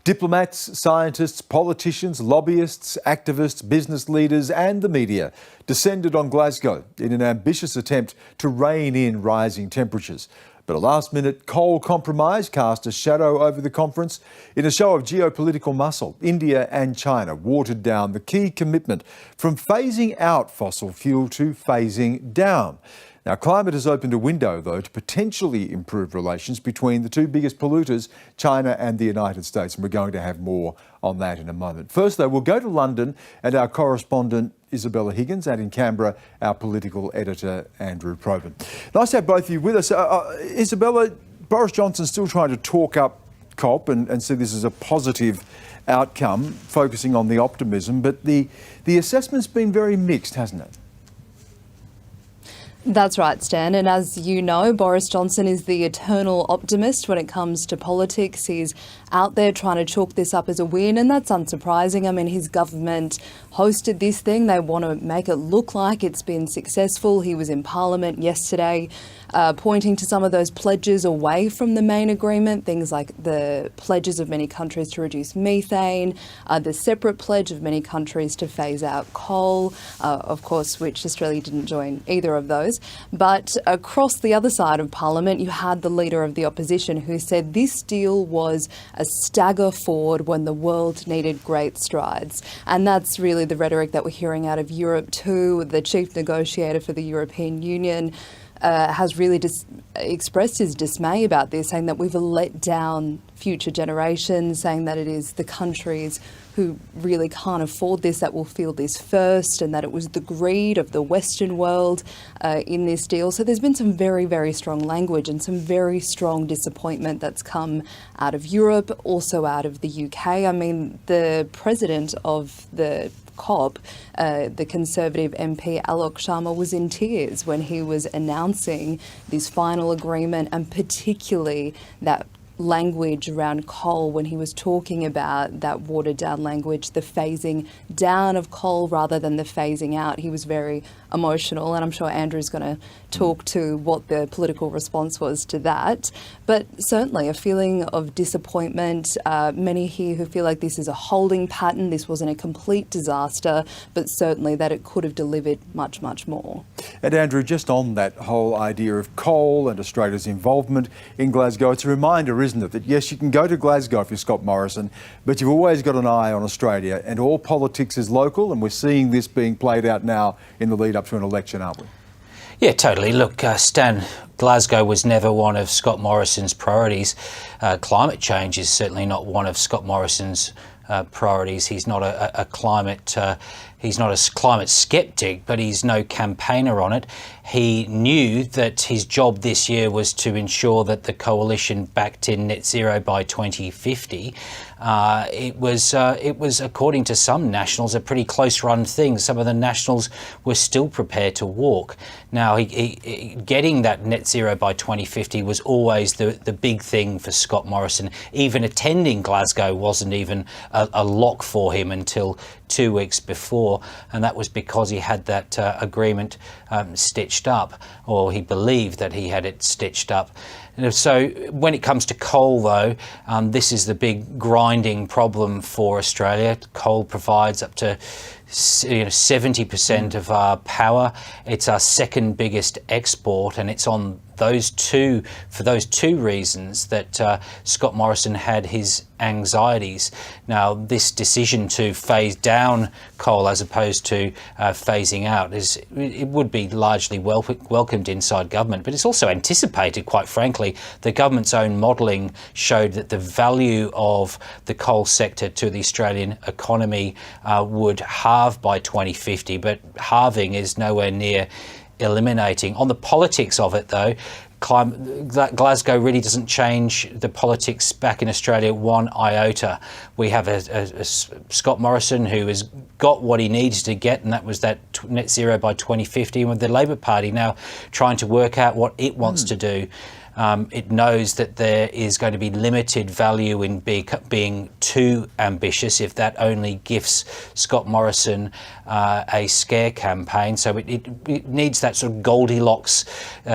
Diplomats, scientists, politicians, lobbyists, activists, business leaders and the media descended on Glasgow in an ambitious attempt to rein in rising temperatures. But a last-minute coal compromise cast a shadow over the conference. In a show of geopolitical muscle, India and China watered down the key commitment from phasing out fossil fuel to phasing down. Now, climate has opened a window, though, to potentially improve relations between the two biggest polluters, China and the United States, and we're going to have more on that in a moment. First, though, we'll go to London and our correspondent Isabella Higgins, and in Canberra, our political editor Andrew Probyn. Nice to have both of you with us. Isabella, Boris Johnson's still trying to talk up COP and see this as a positive outcome, focusing on the optimism, but the assessment's been very mixed, hasn't it? That's right, Stan. And as you know, Boris Johnson is the eternal optimist when it comes to politics. He's out there trying to chalk this up as a win, and that's unsurprising. I mean, his government hosted this thing. They want to make it look like it's been successful. He was in Parliament yesterday pointing to some of those pledges away from the main agreement, things like the pledges of many countries to reduce methane, the separate pledge of many countries to phase out coal, of course, which Australia didn't join either of those. But across the other side of Parliament, you had the leader of the opposition who said this deal was a stagger forward when the world needed great strides. And that's really the rhetoric that we're hearing out of Europe too. The chief negotiator for the European Union has really expressed his dismay about this, saying that we've let down future generations, saying that it is the countries who really can't afford this that will feel this first, and that it was the greed of the Western world in this deal. So there's been some very, very strong language and some very strong disappointment that's come out of Europe, also out of the UK. I mean, the president of the COP, the Conservative MP Alok Sharma, was in tears when he was announcing this final agreement, and particularly that language around coal when he was talking about that watered down language, the phasing down of coal rather than the phasing out. He was very emotional, and I'm sure Andrew's going to talk to what the political response was to that. But certainly a feeling of disappointment. Many here who feel like this is a holding pattern, this wasn't a complete disaster, but certainly that it could have delivered much, much more. And Andrew, just on that whole idea of coal and Australia's involvement in Glasgow, it's a reminder, isn't it, that yes, you can go to Glasgow if you're Scott Morrison, but you've always got an eye on Australia, and all politics is local, and we're seeing this being played out now in the lead up to an election, aren't we? Yeah, totally. Look, Stan, Glasgow was never one of Scott Morrison's priorities. Climate change is certainly not one of Scott Morrison's priorities. He's not a climate skeptic, but he's no campaigner on it. He knew that his job this year was to ensure that the coalition backed in net zero by 2050. It was, according to some nationals, a pretty close-run thing. Some of the nationals were still prepared to walk. Now, getting that net zero by 2050 was always the big thing for Scott Morrison. Even attending Glasgow wasn't even a lock for him until 2 weeks before, and that was because he had that agreement stitched up, or he believed that he had it stitched up. So when it comes to coal, though, this is the big grinding problem for Australia. Coal provides up to 70% of our power. It's our second biggest export, and it's on for those two reasons that Scott Morrison had his anxieties. Now, this decision to phase down coal as opposed to phasing out it would be largely welcomed inside government, but it's also anticipated, quite frankly. The government's own modelling showed that the value of the coal sector to the Australian economy would halve by 2050, but halving is nowhere near eliminating. On the politics of it, though, Glasgow really doesn't change the politics back in Australia one iota. We have a Scott Morrison who has got what he needs to get, and that was that net zero by 2050, and with the Labor Party now trying to work out what it wants to do. It knows that there is going to be limited value in being too ambitious if that only gives Scott Morrison a scare campaign. So it needs that sort of Goldilocks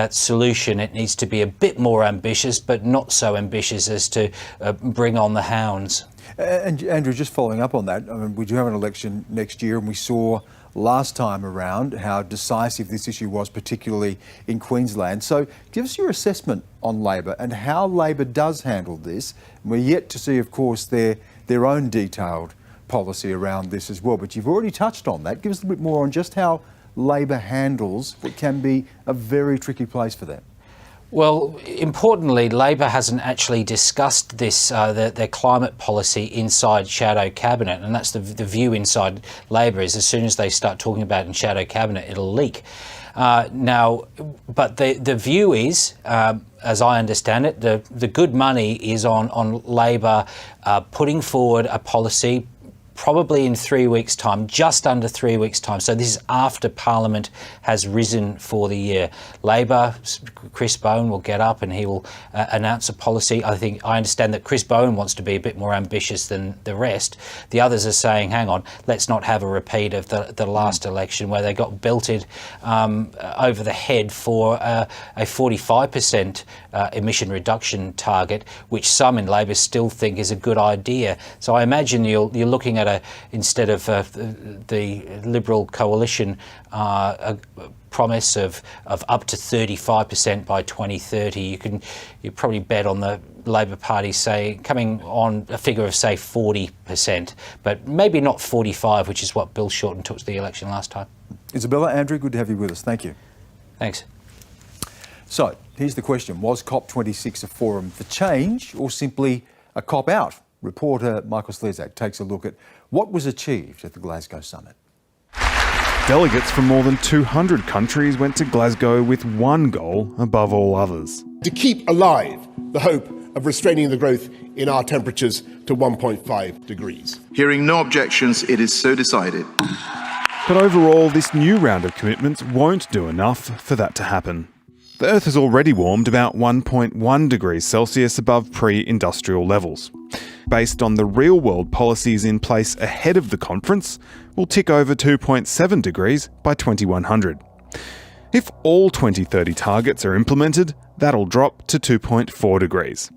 solution. It needs to be a bit more ambitious, but not so ambitious as to bring on the hounds. And Andrew, just following up on that, I mean, we do have an election next year, and we saw last time around how decisive this issue was, particularly in Queensland. So give us your assessment on Labor and how Labor does handle this. We're yet to see, of course, their own detailed policy around this as well, but you've already touched on that. Give us a little bit more on just how Labor handles what can be a very tricky place for them. Well, importantly, Labor hasn't actually discussed this, their climate policy inside shadow cabinet, and that's the view inside Labor is as soon as they start talking about it in shadow cabinet, it'll leak. Now, but the view is, as I understand it, the good money is on Labor putting forward a policy probably in 3 weeks' time, just under 3 weeks' time. So this is after Parliament has risen for the year. Labor, Chris Bowen will get up and he will announce a policy. I understand that Chris Bowen wants to be a bit more ambitious than the rest. The others are saying, hang on, let's not have a repeat of the last election where they got belted over the head for a 45% emission reduction target, which some in Labor still think is a good idea. So I imagine you're looking at instead of the Liberal coalition a promise of up to 35% by 2030, you probably bet on the Labor Party coming on a figure of 40%, but maybe not 45, which is what Bill Shorten took to the election last time. Isabella, Andrew, good to have you with us. Thank you. Thanks. So here's the question: was COP26 a forum for change or simply a cop-out? Reporter Michael Slezak takes a look at what was achieved at the Glasgow summit. Delegates from more than 200 countries went to Glasgow with one goal above all others: to keep alive the hope of restraining the growth in our temperatures to 1.5 degrees. Hearing no objections, it is so decided. But overall, this new round of commitments won't do enough for that to happen. The Earth has already warmed about 1.1 degrees Celsius above pre-industrial levels. Based on the real-world policies in place ahead of the conference, we'll tick over 2.7 degrees by 2100. If all 2030 targets are implemented, that'll drop to 2.4 degrees.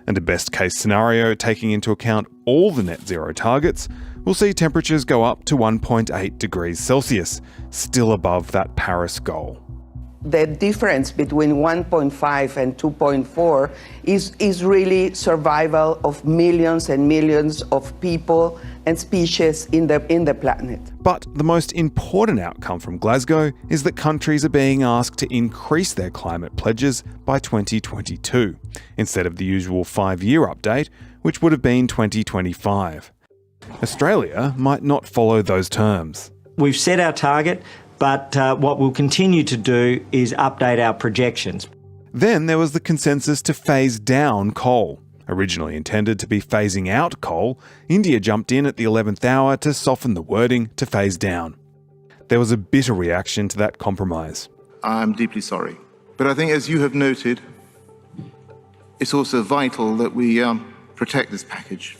And a best-case scenario taking into account all the net zero targets, we'll see temperatures go up to 1.8 degrees Celsius, still above that Paris goal. The difference between 1.5 and 2.4 is really survival of millions and millions of people and species in the planet. But the most important outcome from Glasgow is that countries are being asked to increase their climate pledges by 2022, instead of the usual 5-year update, which would have been 2025. Australia might not follow those terms. We've set our target, but what we'll continue to do is update our projections. Then there was the consensus to phase down coal. Originally intended to be phasing out coal, India jumped in at the 11th hour to soften the wording to phase down. There was a bitter reaction to that compromise. I'm deeply sorry. But I think, as you have noted, it's also vital that we protect this package.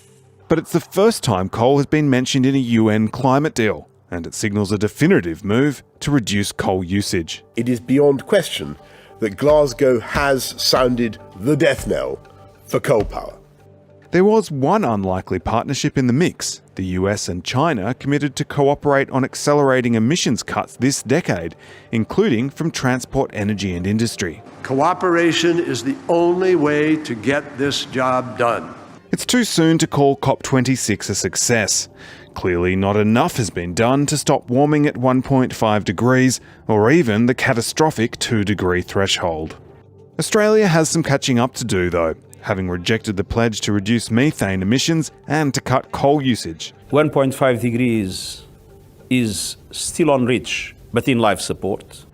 But it's the first time coal has been mentioned in a UN climate deal, and it signals a definitive move to reduce coal usage. It is beyond question that Glasgow has sounded the death knell for coal power. There was one unlikely partnership in the mix. The US and China committed to cooperate on accelerating emissions cuts this decade, including from transport, energy and industry. Cooperation is the only way to get this job done. It's too soon to call COP26 a success. Clearly not enough has been done to stop warming at 1.5 degrees, or even the catastrophic 2-degree threshold. Australia has some catching up to do though, having rejected the pledge to reduce methane emissions and to cut coal usage. 1.5 degrees is still on reach, but in life support.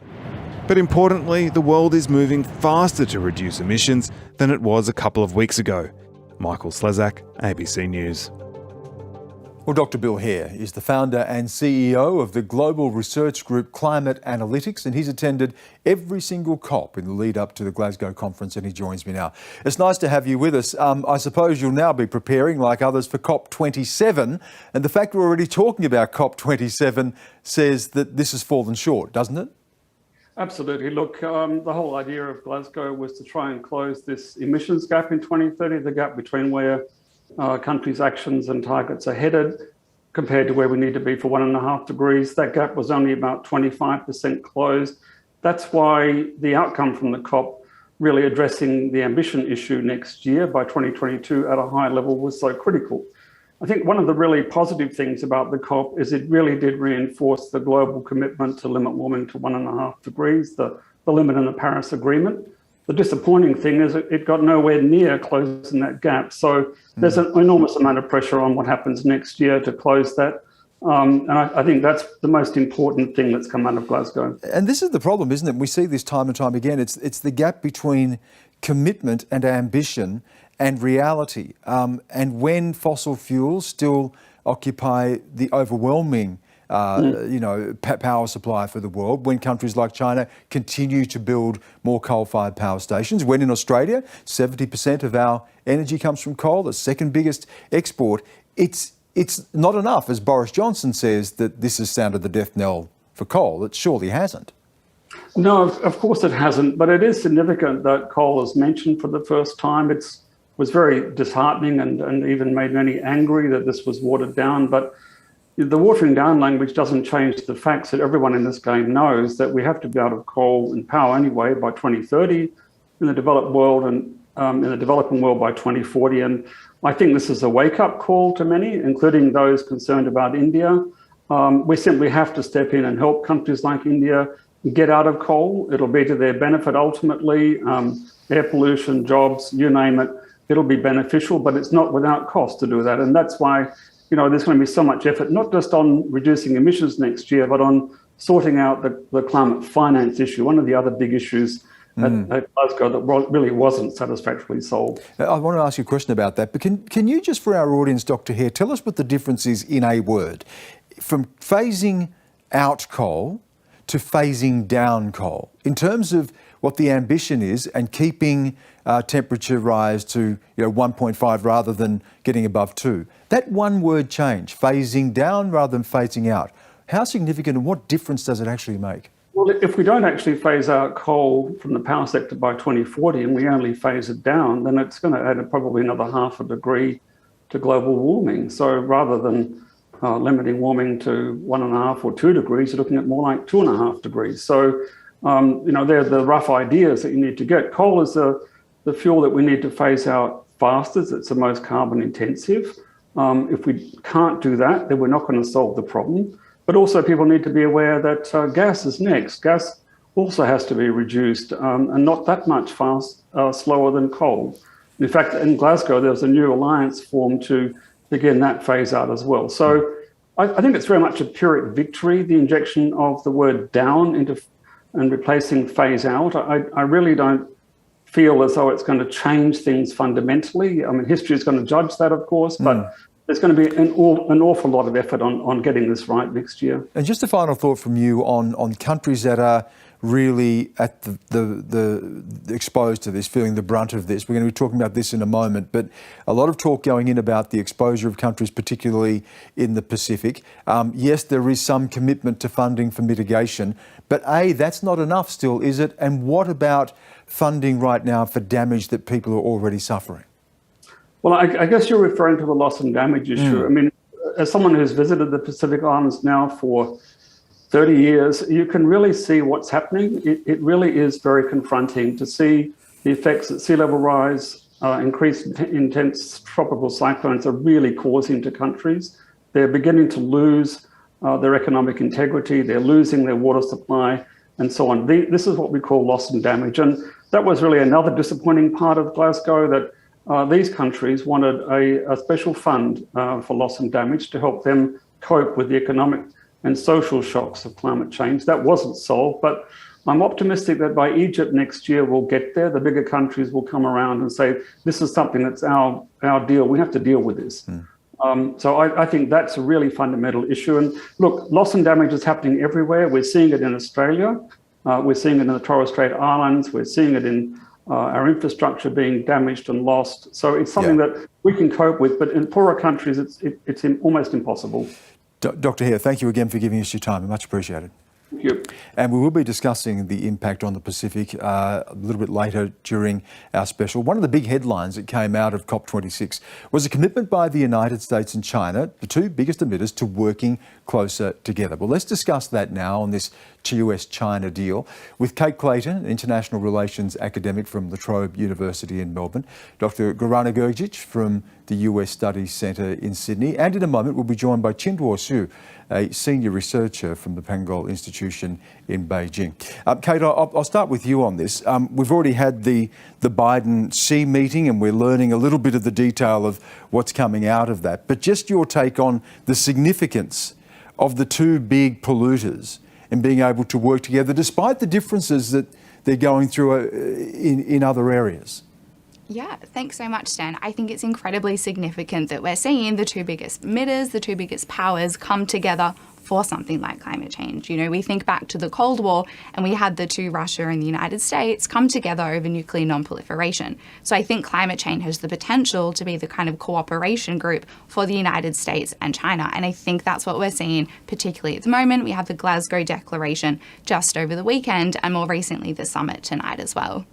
But importantly, the world is moving faster to reduce emissions than it was a couple of weeks ago. Michael Slezak, ABC News. Well, Dr. Bill Hare is the founder and CEO of the global research group Climate Analytics, and he's attended every single COP in the lead up to the Glasgow conference, and he joins me now. It's nice to have you with us. I suppose you'll now be preparing, like others, for COP27, and the fact we're already talking about COP27 says that this has fallen short, doesn't it? Absolutely. Look, the whole idea of Glasgow was to try and close this emissions gap in 2030, the gap between where countries' actions and targets are headed compared to where we need to be for 1.5 degrees. That gap was only about 25% closed. That's why the outcome from the COP really addressing the ambition issue next year by 2022 at a high level was so critical. I think one of the really positive things about the COP is it really did reinforce the global commitment to limit warming to 1.5 degrees, the limit in the Paris Agreement. The disappointing thing is it got nowhere near closing that gap. So there's an enormous amount of pressure on what happens next year to close that. And I think that's the most important thing that's come out of Glasgow. And this is the problem, isn't it? We see this time and time again. It's the gap between commitment and ambition and reality. And when fossil fuels still occupy the overwhelming power supply for the world, when countries like China continue to build more coal-fired power stations, when in Australia 70% of our energy comes from coal, the second biggest export, it's not enough, as Boris Johnson says, that this has sounded the death knell for coal. It surely hasn't. No, of course it hasn't, but it is significant that coal is mentioned for the first time. It was very disheartening and even made many angry that this was watered down, but the watering down language doesn't change the facts that everyone in this game knows that we have to be out of coal and power anyway by 2030 in the developed world and in the developing world by 2040. And I think this is a wake-up call to many, including those concerned about India. We simply have to step in and help countries like India get out of coal. It'll be to their benefit ultimately. Air pollution, jobs, you name it, it'll be beneficial, but it's not without cost to do that. And that's why there's going to be so much effort, not just on reducing emissions next year, but on sorting out the climate finance issue, one of the other big issues at Glasgow that really wasn't satisfactorily solved. I want to ask you a question about that, but can you just, for our audience, Dr. Hare, tell us what the difference is in a word, from phasing out coal to phasing down coal, in terms of what the ambition is and keeping temperature rise to 1.5 rather than getting above 2. That one word change, phasing down rather than phasing out, how significant and what difference does it actually make? Well, if we don't actually phase out coal from the power sector by 2040 and we only phase it down, then it's going to add probably another 0.5 degree to global warming. So rather than limiting warming to 1.5 or 2 degrees, you're looking at more like 2.5 degrees. So, they're the rough ideas that you need to get. Coal is the fuel that we need to phase out fastest. It's the most carbon intensive. If we can't do that, then we're not going to solve the problem. But also people need to be aware that gas is next. Gas also has to be reduced and not that much slower than coal. In fact, in Glasgow, there was a new alliance formed to begin that phase out as well. So I think it's very much a Pyrrhic victory, the injection of the word down and replacing phase out. I really don't feel as though it's going to change things fundamentally. I mean, history is going to judge that, of course, but there's going to be an awful lot of effort on getting this right next year. And just a final thought from you on countries that are really at the exposed to this, feeling the brunt of this. We're going to be talking about this in a moment, but a lot of talk going in about the exposure of countries, particularly in the Pacific. Yes, there is some commitment to funding for mitigation, but that's not enough still, is it? And what about funding right now for damage that people are already suffering? Well, I guess you're referring to the loss and damage issue. I mean, as someone who's visited the Pacific Islands now for 30 years, you can really see what's happening. It really is very confronting to see the effects that sea level rise, increased intense tropical cyclones are really causing to countries. They're beginning to lose their economic integrity, they're losing their water supply, and so on. This is what we call loss and damage. And that was really another disappointing part of Glasgow, that these countries wanted a special fund for loss and damage to help them cope with the economic and social shocks of climate change. That wasn't solved, but I'm optimistic that by Egypt next year we'll get there. The bigger countries will come around and say, this is something that's our deal. We have to deal with this. So I think that's a really fundamental issue. And look, loss and damage is happening everywhere. We're seeing it in Australia. We're seeing it in the Torres Strait Islands. We're seeing it in our infrastructure being damaged and lost. So it's something that we can cope with, but in poorer countries, it's almost impossible. Dr. Hare, thank you again for giving us your time. Much appreciated. Thank you. And we will be discussing the impact on the Pacific a little bit later during our special. One of the big headlines that came out of COP26 was a commitment by the United States and China, the two biggest emitters, to working closer together. Well, let's discuss that now on this US-China deal with Kate Clayton, international relations academic from La Trobe University in Melbourne, Dr. Gorana Gurgic from the US Studies Centre in Sydney, and in a moment we'll be joined by Qinduo Xu, a senior researcher from the Pangal Institution in Beijing. Kate, I'll start with you on this. We've already had the Biden-Xi meeting and we're learning a little bit of the detail of what's coming out of that. But just your take on the significance of the two big polluters and being able to work together despite the differences that they're going through in other areas. Yeah, thanks so much, Stan. I think it's incredibly significant that we're seeing the two biggest emitters, the two biggest powers come together for something like climate change. You know, we think back to the Cold War and we had the two, Russia and the United States, come together over nuclear non-proliferation. So I think climate change has the potential to be the kind of cooperation group for the United States and China. And I think that's what we're seeing, particularly at the moment. We have the Glasgow Declaration just over the weekend and more recently the summit tonight as well.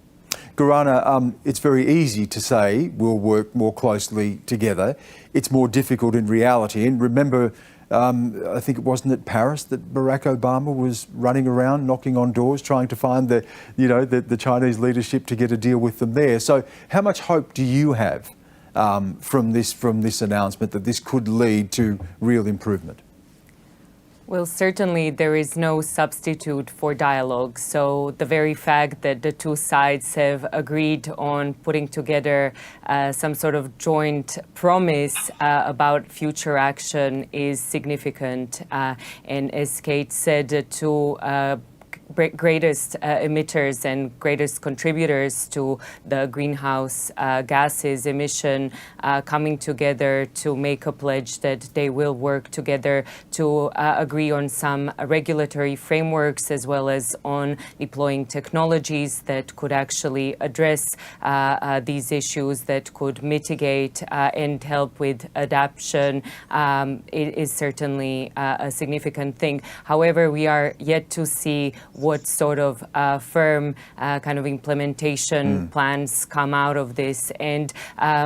Gorana, it's very easy to say we'll work more closely together. It's more difficult in reality. And remember, I think it wasn't at Paris that Barack Obama was running around, knocking on doors, trying to find the Chinese leadership to get a deal with them there. So how much hope do you have from this announcement that this could lead to real improvement? Well, certainly there is no substitute for dialogue. So the very fact that the two sides have agreed on putting together some sort of joint promise about future action is significant. And as Kate said, the two greatest emitters and greatest contributors to the greenhouse gases emission coming together to make a pledge that they will work together to agree on some regulatory frameworks as well as on deploying technologies that could actually address these issues, that could mitigate and help with adaptation. It is certainly a significant thing. However, we are yet to see what sort of firm kind of implementation plans come out of this. And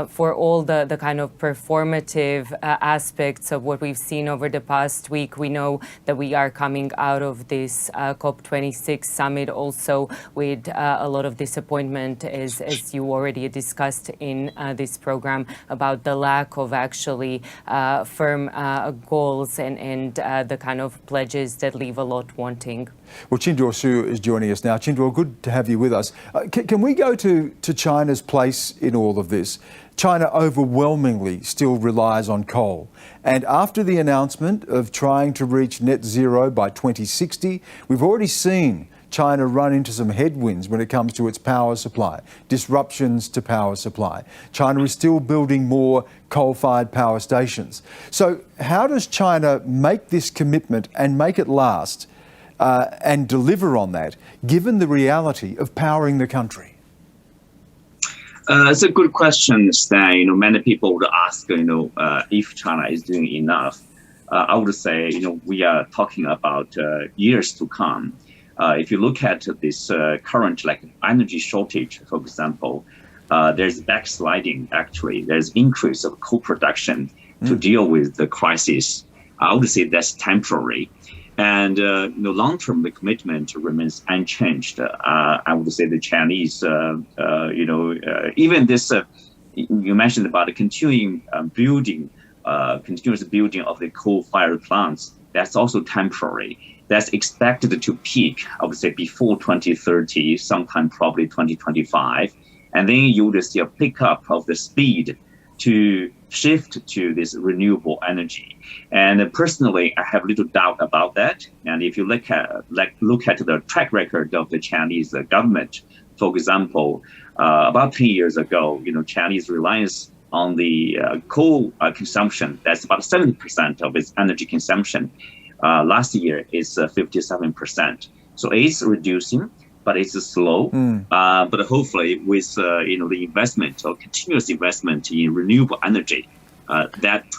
for all the kind of performative aspects of what we've seen over the past week, we know that we are coming out of this COP26 summit also with a lot of disappointment, as you already discussed in this program, about the lack of actually firm goals and the kind of pledges that leave a lot wanting. Well, Qinduo Xu is joining us now. Qinduo, good to have you with us. Can we go to China's place in all of this? China overwhelmingly still relies on coal. And after the announcement of trying to reach net zero by 2060, we've already seen China run into some headwinds when it comes to its power supply, disruptions to power supply. China is still building more coal-fired power stations. So how does China make this commitment and make it last and deliver on that, given the reality of powering the country? It's a good question, Stan. Many people would ask, if China is doing enough. I would say, we are talking about years to come. If you look at this current energy shortage, for example, there's backsliding, actually. There's increase of coal production to deal with the crisis. I would say that's temporary. And long-term, the commitment remains unchanged. I would say the Chinese, even this, you mentioned about the continuous building of the coal-fired plants. That's also temporary. That's expected to peak, I would say, before 2030, sometime probably 2025. And then you would see a pickup of the speed to shift to this renewable energy. And personally, I have little doubt about that. And if you look at the track record of the Chinese government, for example, about 10 years ago, Chinese reliance on the coal consumption, that's about 70% of its energy consumption. Last year is 57%. So it's reducing, but it's slow. But hopefully with the investment or continuous investment in renewable energy, that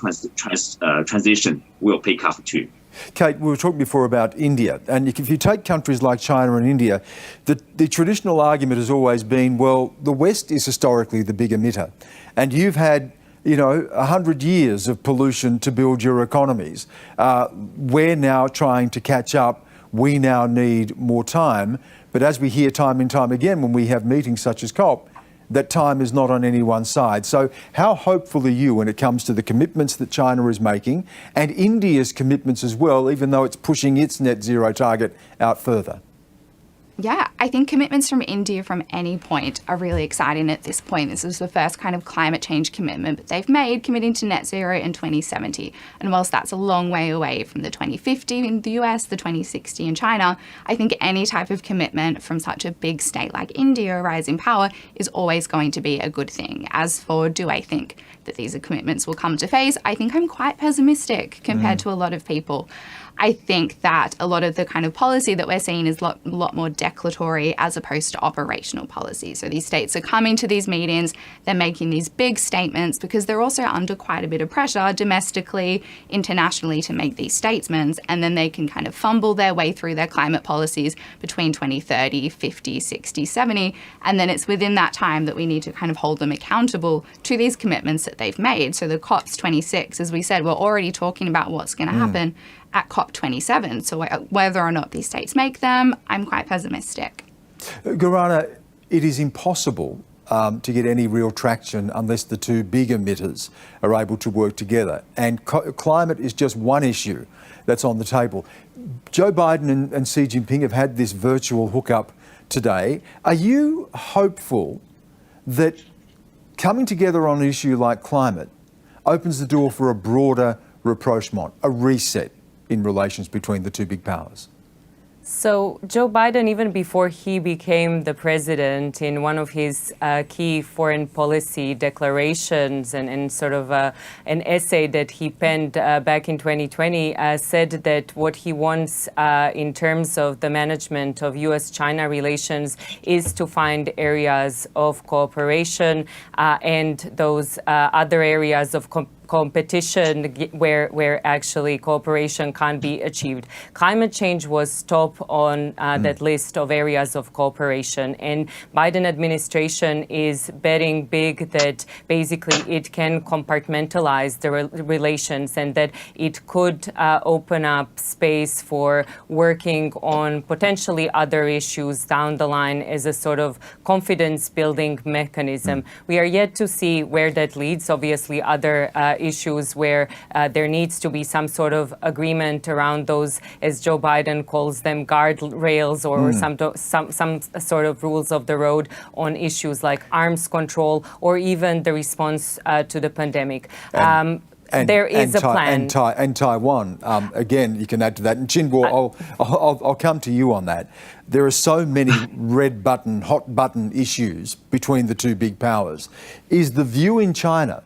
transition will pick up too. Kate, we were talking before about India, and if you take countries like China and India, the traditional argument has always been, well, the West is historically the big emitter, and you've had 100 years of pollution to build your economies. We're now trying to catch up. We now need more time. But as we hear time and time again when we have meetings such as COP, that time is not on anyone's side. So how hopeful are you when it comes to the commitments that China is making and India's commitments as well, even though it's pushing its net zero target out further? Yeah, I think commitments from India from any point are really exciting at this point. This is the first kind of climate change commitment that they've made, committing to net zero in 2070. And whilst that's a long way away from the 2050 in the US, the 2060 in China, I think any type of commitment from such a big state like India, a rising power, is always going to be a good thing. As for do I think that these commitments will come to phase, I think I'm quite pessimistic compared to a lot of people. I think that a lot of the kind of policy that we're seeing is a lot more declaratory as opposed to operational policy. So these states are coming to these meetings, they're making these big statements because they're also under quite a bit of pressure domestically, internationally to make these statements, and then they can kind of fumble their way through their climate policies between 2030, 50, 60, 70, and then it's within that time that we need to kind of hold them accountable to these commitments that they've made. So the COP26, as we said, we're already talking about what's going to happen at COP27. So whether or not these states make them, I'm quite pessimistic. Gorana, it is impossible to get any real traction unless the two big emitters are able to work together. And climate is just one issue that's on the table. Joe Biden and Xi Jinping have had this virtual hookup today. Are you hopeful that coming together on an issue like climate opens the door for a broader rapprochement, a reset in relations between the two big powers? So Joe Biden, even before he became the president, in one of his key foreign policy declarations and sort of an essay that he penned back in 2020, said that what he wants in terms of the management of U.S.-China relations is to find areas of cooperation and those other areas of competition where actually cooperation can be achieved. Climate change was top on that list of areas of cooperation, and Biden administration is betting big that basically it can compartmentalize the relations and that it could open up space for working on potentially other issues down the line as a sort of confidence building mechanism. We are yet to see where that leads. Obviously other issues where there needs to be some sort of agreement around those, as Joe Biden calls them, guardrails or some sort of rules of the road on issues like arms control or even the response to the pandemic. There is a plan. And Taiwan, again, you can add to that. And Chinbo, I'll come to you on that. There are so many red button, hot button issues between the two big powers. Is the view in China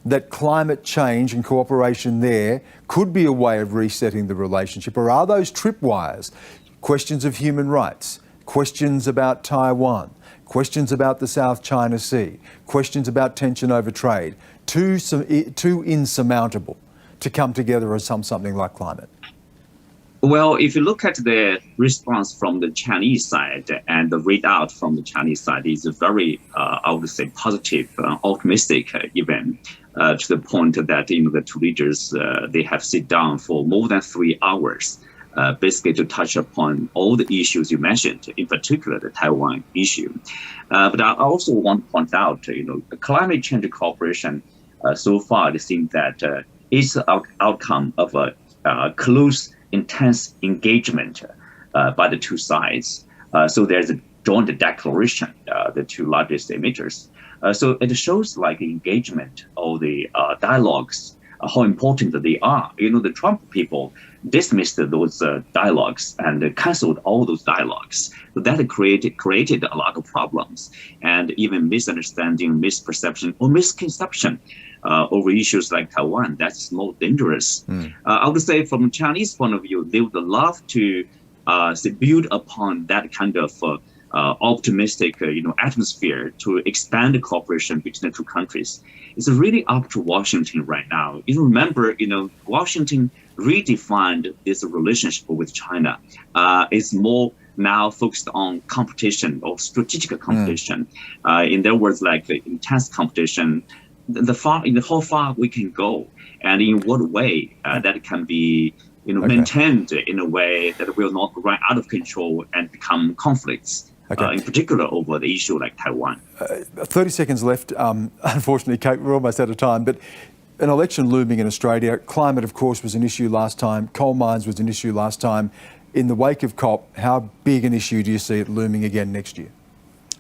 that climate change and cooperation there could be a way of resetting the relationship? Or are those tripwires, questions of human rights, questions about Taiwan, questions about the South China Sea, questions about tension over trade, too insurmountable to come together as something like climate? Well, if you look at the response from the Chinese side and the readout from the Chinese side is very, I would say, positive, optimistic even, to the point that the two leaders, they have sit down for more than 3 hours, basically to touch upon all the issues you mentioned, in particular the Taiwan issue. But I also want to point out, the climate change cooperation so far, it seems that is the outcome of a close, intense engagement by the two sides. So there's a joint declaration, the two largest emitters. So it shows like engagement or the dialogues, how important they are. The Trump people dismissed those dialogues and canceled all those dialogues. So that created a lot of problems and even misunderstanding, misperception, or misconception over issues like Taiwan. That's more dangerous. I would say from a Chinese point of view, they would love to build upon that kind of optimistic atmosphere to expand the cooperation between the two countries. It's really up to Washington right now. You remember, Washington redefined this relationship with China. It's more now focused on competition or strategic competition. In their words, like intense competition. How far we can go, and in what way that can be maintained in a way that will not run out of control and become conflicts. In particular over the issue like Taiwan. 30 seconds left. Unfortunately, Kate, we're almost out of time. But an election looming in Australia. Climate, of course, was an issue last time. Coal mines was an issue last time. In the wake of COP, how big an issue do you see it looming again next year?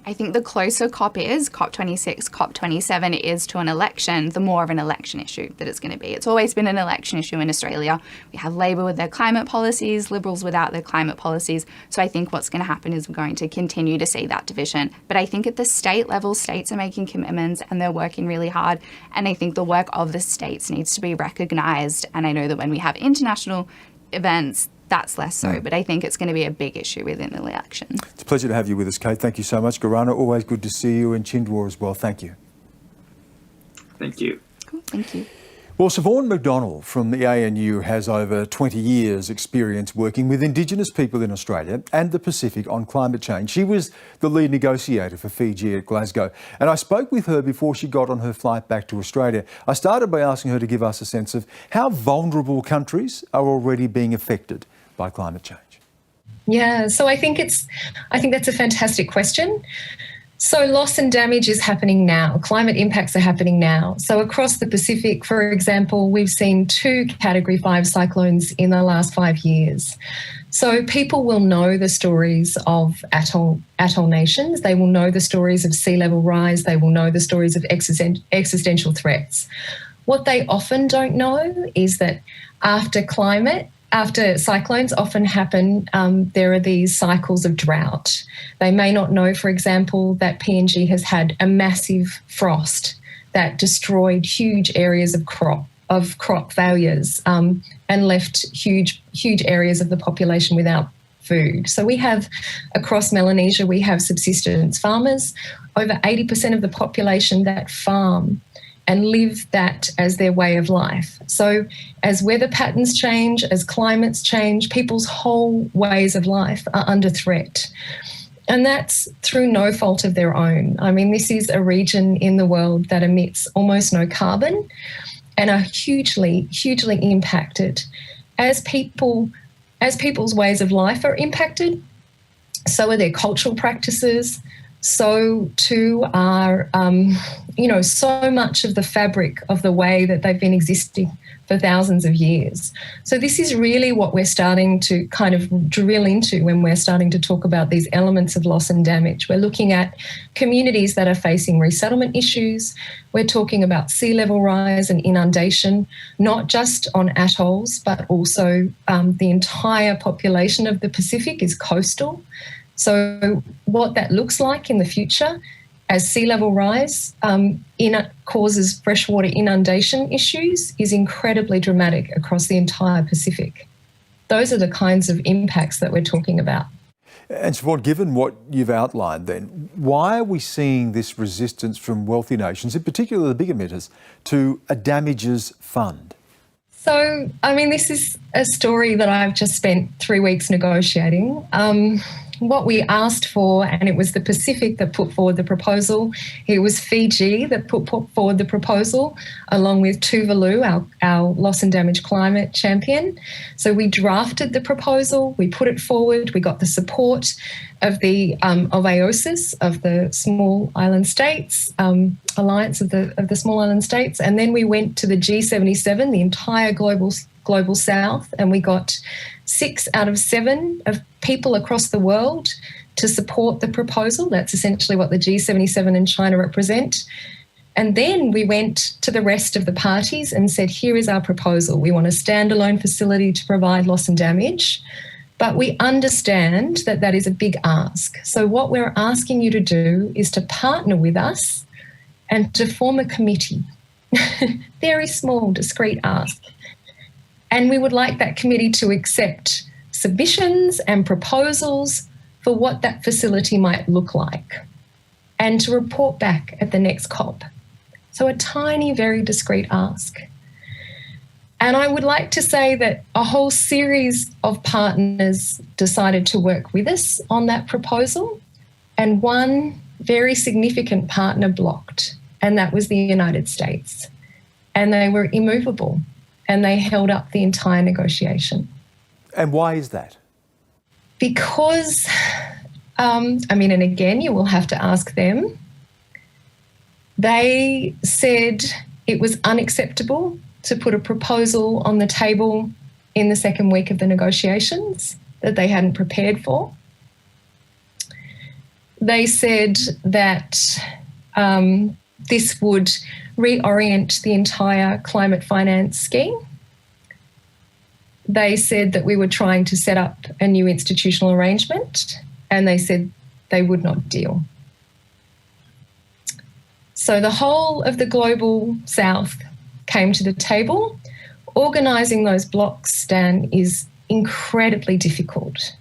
I think the closer COP is, COP26, COP27 is to an election, the more of an election issue that it's going to be. It's always been an election issue in Australia. We have Labor with their climate policies, Liberals without their climate policies. So I think what's going to happen is we're going to continue to see that division. But I think at the state level, states are making commitments and they're working really hard. And I think the work of the states needs to be recognised. And I know that when we have international events, that's less so, but I think it's going to be a big issue within the election. It's a pleasure to have you with us, Kate. Thank you so much. Gorana, always good to see you, and Chindwa as well. Thank you. Thank you. Cool, thank you. Well, Siobhan McDonnell from the ANU has over 20 years' experience working with Indigenous people in Australia and the Pacific on climate change. She was the lead negotiator for Fiji at Glasgow, and I spoke with her before she got on her flight back to Australia. I started by asking her to give us a sense of how vulnerable countries are already being affected by climate change. Yeah, so I think that's a fantastic question. So loss and damage is happening now. Climate impacts are happening now. So across the Pacific, for example, we've seen 2 Category 5 cyclones in the last 5 years. So people will know the stories of atoll nations. They will know the stories of sea level rise. They will know the stories of existential threats. What they often don't know is that after cyclones often happen, there are these cycles of drought. They may not know, for example, that PNG has had a massive frost that destroyed huge areas of crop failures and left huge areas of the population without food. So we have, across Melanesia, we have subsistence farmers, over 80% of the population that farm and live that as their way of life. So as weather patterns change, as climates change, people's whole ways of life are under threat. And that's through no fault of their own. I mean, this is a region in the world that emits almost no carbon and are hugely, hugely impacted. As people's ways of life are impacted, so are their cultural practices, so too are, so much of the fabric of the way that they've been existing for thousands of years. So this is really what we're starting to kind of drill into when we're starting to talk about these elements of loss and damage. We're looking at communities that are facing resettlement issues. We're talking about sea level rise and inundation, not just on atolls, but also the entire population of the Pacific is coastal. So what that looks like in the future as sea level rise causes freshwater inundation issues is incredibly dramatic across the entire Pacific. Those are the kinds of impacts that we're talking about. And Siobhan, given what you've outlined then, why are we seeing this resistance from wealthy nations, in particular the big emitters, to a damages fund? So, I mean, this is a story that I've just spent 3 weeks negotiating. What we asked for, and it was the Pacific that put forward the proposal. It was Fiji that put forward the proposal, along with Tuvalu, our loss and damage climate champion. So we drafted the proposal, we put it forward, we got the support of the of AOSIS, of the Small Island States, Alliance of the Small Island States, and then we went to the G77, the entire global South, and we got 6 out of 7 of people across the world to support the proposal. That's essentially what the G77 and China represent. And then we went to the rest of the parties and said, here is our proposal. We want a standalone facility to provide loss and damage, but we understand that that is a big ask. So what we're asking you to do is to partner with us and to form a committee. Very small, discrete ask. And we would like that committee to accept submissions and proposals for what that facility might look like and to report back at the next COP. So a tiny, very discreet ask. And I would like to say that a whole series of partners decided to work with us on that proposal, and one very significant partner blocked, and that was the United States. And they were immovable, and they held up the entire negotiation. And why is that? Because, and again, you will have to ask them. They said it was unacceptable to put a proposal on the table in the second week of the negotiations that they hadn't prepared for. They said that this would reorient the entire climate finance scheme. They said that we were trying to set up a new institutional arrangement, and they said they would not deal. So the whole of the global south came to the table. Organising those blocks, Stan, is incredibly difficult.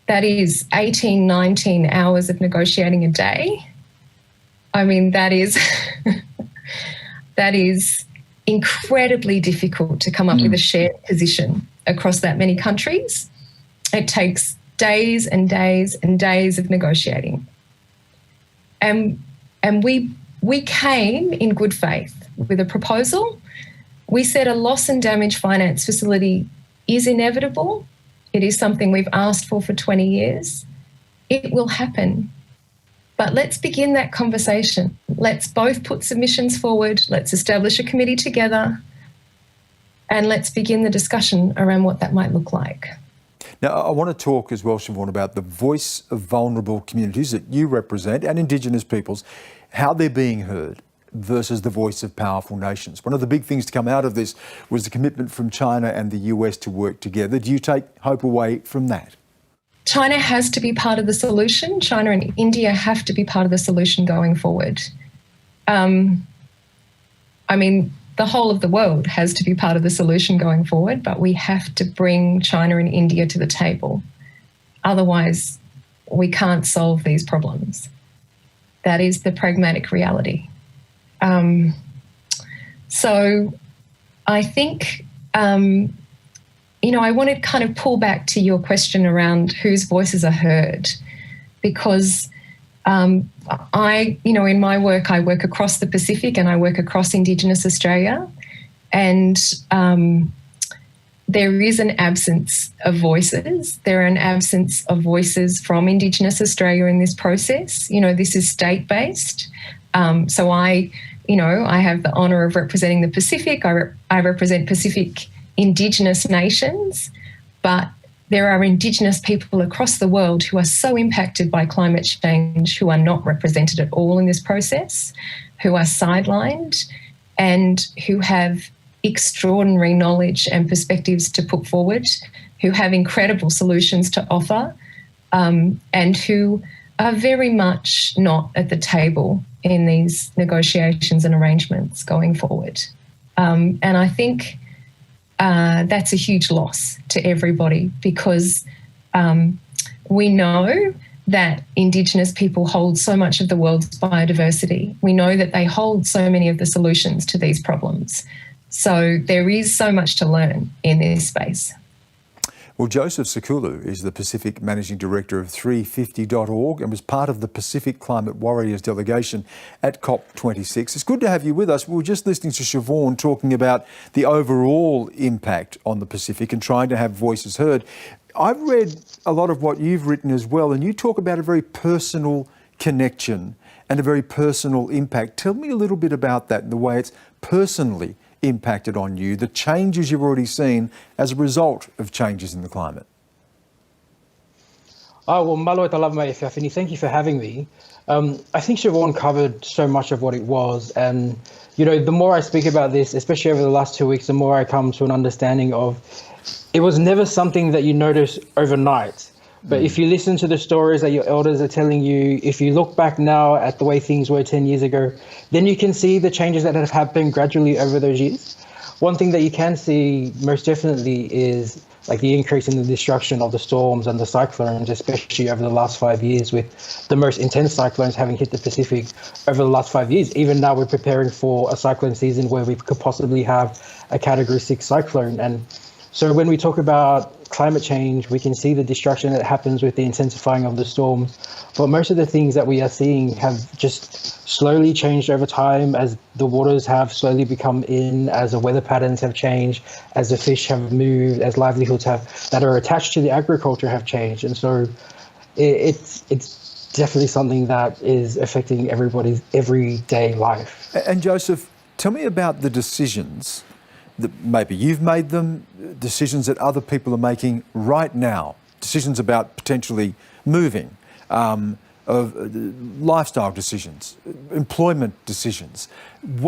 That is 18, 19 hours of negotiating a day. I mean, that is incredibly difficult to come up with a shared position across that many countries. It takes days and days and days of negotiating. And we came in good faith with a proposal. We said a loss and damage finance facility is inevitable. It is something we've asked for 20 years. It will happen. But let's begin that conversation. Let's both put submissions forward. Let's establish a committee together. And let's begin the discussion around what that might look like. Now, I want to talk as well, Siobhan, about the voice of vulnerable communities that you represent and Indigenous peoples, how they're being heard versus the voice of powerful nations. One of the big things to come out of this was the commitment from China and the US to work together. Do you take hope away from that? China has to be part of the solution. China and India have to be part of the solution going forward. The whole of the world has to be part of the solution going forward, but we have to bring China and India to the table. Otherwise, we can't solve these problems. That is the pragmatic reality. So I think, I want to kind of pull back to your question around whose voices are heard, because in my work, I work across the Pacific and I work across Indigenous Australia, and there is an absence of voices. There are an absence of voices from Indigenous Australia in this process. This is state-based. So I have the honour of representing the Pacific. I represent Pacific Indigenous nations, but there are Indigenous people across the world who are so impacted by climate change who are not represented at all in this process, who are sidelined, and who have extraordinary knowledge and perspectives to put forward, who have incredible solutions to offer, and who are very much not at the table in these negotiations and arrangements going forward. And I think that's a huge loss to everybody, because we know that Indigenous people hold so much of the world's biodiversity. We know that they hold so many of the solutions to these problems. So there is so much to learn in this space. Well, Joseph Sekulu is the Pacific Managing Director of 350.org and was part of the Pacific Climate Warriors delegation at COP26. It's good to have you with us. We were just listening to Siobhan talking about the overall impact on the Pacific and trying to have voices heard. I've read a lot of what you've written as well, and you talk about a very personal connection and a very personal impact. Tell me a little bit about that and the way it's personally impacted on you, the changes you've already seen as a result of changes in the climate. Well, malo talama e whiawhini, thank you for having me. I think Siobhan covered so much of what it was, and the more I speak about this, especially over the last 2 weeks, the more I come to an understanding of it was never something that you notice overnight. But if you listen to the stories that your elders are telling you, if you look back now at the way things were 10 years ago, then you can see the changes that have happened gradually over those years. one thing that you can see most definitely is like the increase in the destruction of the storms and the cyclones, especially over the last 5 years, with the most intense cyclones having hit the Pacific over the last 5 years. Even now we're preparing for a cyclone season where we could possibly have a Category 6 cyclone. And so when we talk about climate change, we can see the destruction that happens with the intensifying of the storms. But most of the things that we are seeing have just slowly changed over time as the waters have slowly become in, as the weather patterns have changed, as the fish have moved, as livelihoods that are attached to the agriculture have changed. And so it's definitely something that is affecting everybody's everyday life. And Joseph, tell me about the decisions that maybe you've made them, decisions that other people are making right now, decisions about potentially moving, of lifestyle decisions, employment decisions.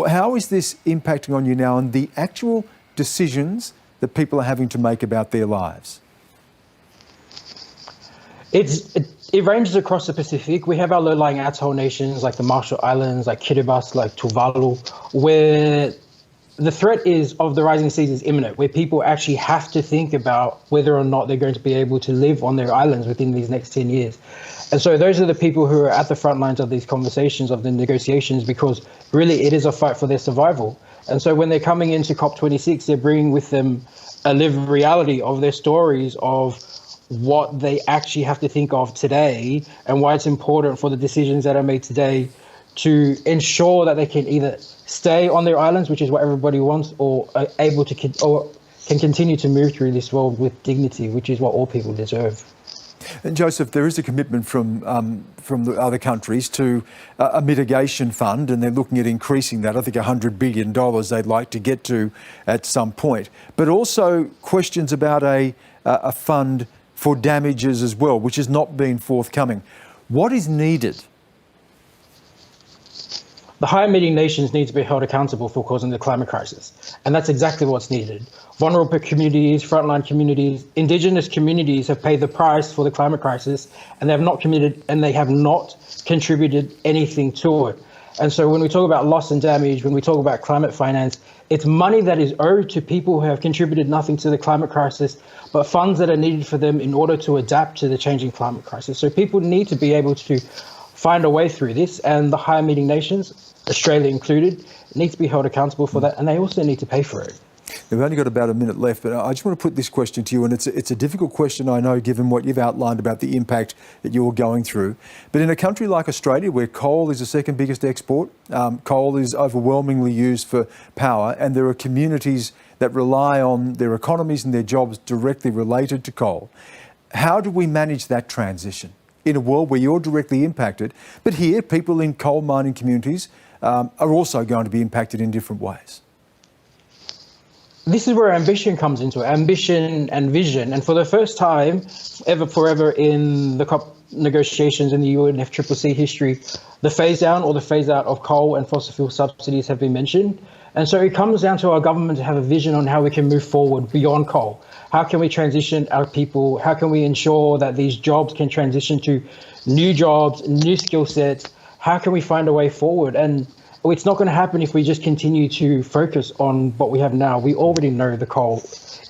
How is this impacting on you now and the actual decisions that people are having to make about their lives? It ranges across the Pacific. We have our low-lying atoll nations like the Marshall Islands, like Kiribati, like Tuvalu, where the threat of the rising seas is imminent, where people actually have to think about whether or not they're going to be able to live on their islands within these next 10 years. And so those are the people who are at the front lines of these conversations, of the negotiations, because really it is a fight for their survival. And so when they're coming into COP26, they're bringing with them a lived reality of their stories of what they actually have to think of today and why it's important for the decisions that are made today to ensure that they can either stay on their islands, which is what everybody wants, or are able to can continue to move through this world with dignity, which is what all people deserve. And Joseph, there is a commitment from the other countries to a mitigation fund, and they're looking at increasing that. I think $100 billion they'd like to get to at some point. But also questions about a fund for damages as well, which has not been forthcoming. What is needed? The high-emitting nations need to be held accountable for causing the climate crisis. And that's exactly what's needed. Vulnerable communities, frontline communities, Indigenous communities have paid the price for the climate crisis, and they have not contributed anything to it. And so when we talk about loss and damage, when we talk about climate finance, it's money that is owed to people who have contributed nothing to the climate crisis, but funds that are needed for them in order to adapt to the changing climate crisis. So people need to be able to find a way through this, and the high-emitting nations, Australia included, need to be held accountable for that, and they also need to pay for it. We've only got about a minute left, but I just want to put this question to you, and it's a difficult question, I know, given what you've outlined about the impact that you're going through. But in a country like Australia, where coal is the second biggest export, coal is overwhelmingly used for power, and there are communities that rely on their economies and their jobs directly related to coal. How do we manage that transition in a world where you're directly impacted, but here people in coal mining communities are also going to be impacted in different ways? This is where ambition comes into it, ambition and vision. And for the first time forever in the COP negotiations in the UNFCCC history, the phase down or the phase out of coal and fossil fuel subsidies have been mentioned. And so it comes down to our government to have a vision on how we can move forward beyond coal. How can we transition our people? How can we ensure that these jobs can transition to new jobs, new skill sets? How can we find a way forward? And it's not going to happen if we just continue to focus on what we have now. We already know the coal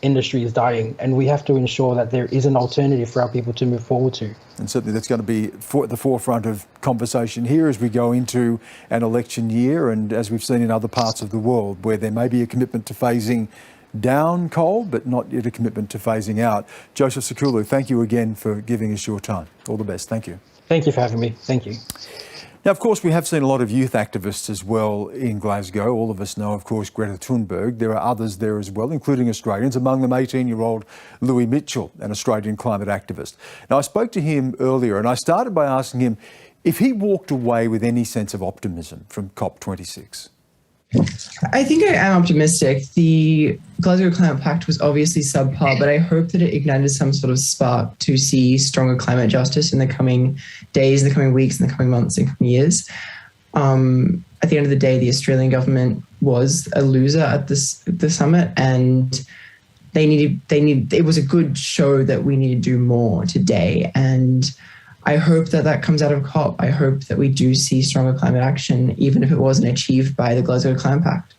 industry is dying, and we have to ensure that there is an alternative for our people to move forward to. And certainly that's going to be at the forefront of conversation here as we go into an election year, and as we've seen in other parts of the world, where there may be a commitment to phasing down coal, but not yet a commitment to phasing out. Joseph Sekulu, thank you again for giving us your time. All the best. Thank you. Thank you for having me. Thank you. Now, of course, we have seen a lot of youth activists as well in Glasgow. All of us know, of course, Greta Thunberg. There are others there as well, including Australians, among them 18-year-old Louis Mitchell, an Australian climate activist. Now, I spoke to him earlier, and I started by asking him if he walked away with any sense of optimism from COP26. I think I am optimistic. The Glasgow Climate Pact was obviously subpar, but I hope that it ignited some sort of spark to see stronger climate justice in the coming days, the coming weeks, and the coming months and coming years. At the end of the day, the Australian government was a loser at the summit, and it was a good show that we need to do more today. And I hope that comes out of COP. I hope that we do see stronger climate action, even if it wasn't achieved by the Glasgow Climate Pact.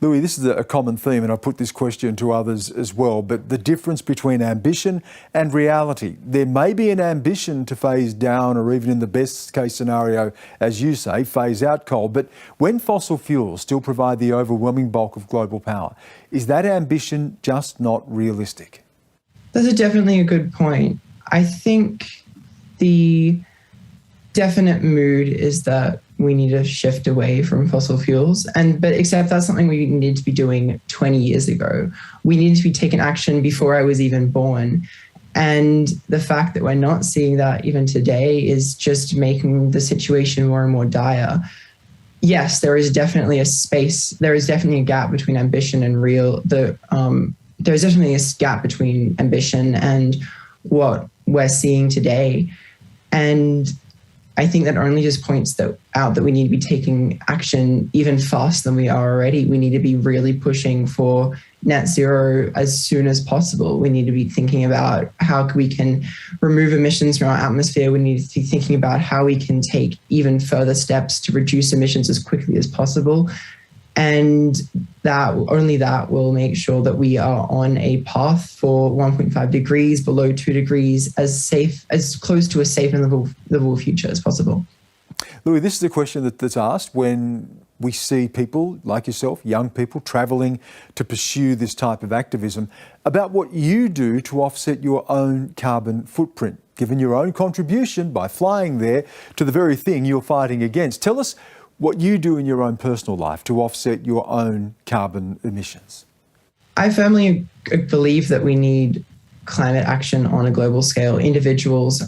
Louis, this is a common theme, and I put this question to others as well, but the difference between ambition and reality. There may be an ambition to phase down, or even in the best case scenario, as you say, phase out coal, but when fossil fuels still provide the overwhelming bulk of global power, is that ambition just not realistic? That's definitely a good point. I think the definite mood is that we need to shift away from fossil fuels, but except that's something we needed to be doing 20 years ago. We needed to be taking action before I was even born. And the fact that we're not seeing that even today is just making the situation more and more dire. Yes, there is definitely a space, there is definitely a gap between ambition and there's definitely a gap between ambition and what we're seeing today. And I think that only just points out that we need to be taking action even faster than we are already. We need to be really pushing for net zero as soon as possible. We need to be thinking about how we can remove emissions from our atmosphere. We need to be thinking about how we can take even further steps to reduce emissions as quickly as possible. And only that will make sure that we are on a path for 1.5 degrees, below 2 degrees, as close to a safe and livable future as possible. Louis, this is a question that's asked when we see people like yourself, young people, travelling to pursue this type of activism, about what you do to offset your own carbon footprint, given your own contribution by flying there to the very thing you're fighting against. Tell us what you do in your own personal life to offset your own carbon emissions. I firmly believe that we need climate action on a global scale. Individuals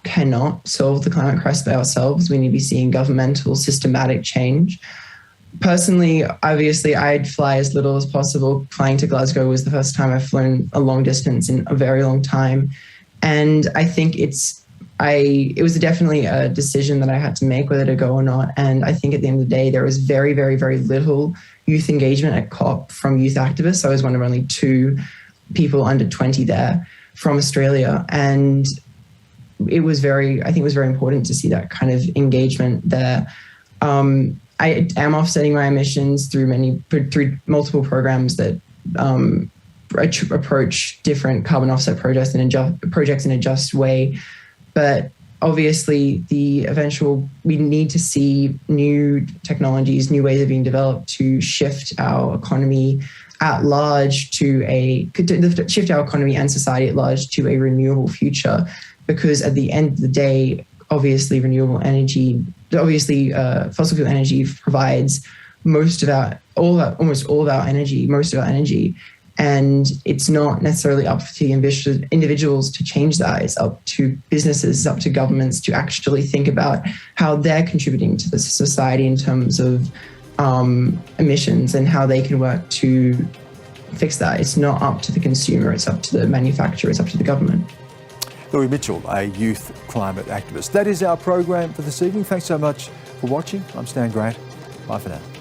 cannot solve the climate crisis by ourselves. We need to be seeing governmental systematic change. Personally, obviously, I'd fly as little as possible. Flying to Glasgow was the first time I've flown a long distance in a very long time. And I think it was definitely a decision that I had to make whether to go or not. And I think at the end of the day, there was very, very, very little youth engagement at COP from youth activists. I was one of only 2 people under 20 there from Australia. And it was I think it was very important to see that kind of engagement there. I am offsetting my emissions through multiple programs that approach different carbon offset projects in a just way. But obviously, we need to see new technologies, new ways of being developed to shift our economy at large shift our economy and society at large to a renewable future. Because at the end of the day, obviously, fossil fuel energy provides most of our energy. And it's not necessarily up to individuals to change that. It's up to businesses, it's up to governments to actually think about how they're contributing to the society in terms of emissions and how they can work to fix that. It's not up to the consumer, it's up to the manufacturer, it's up to the government. Louis Mitchell, a youth climate activist. That is our program for this evening. Thanks so much for watching. I'm Stan Grant. Bye for now.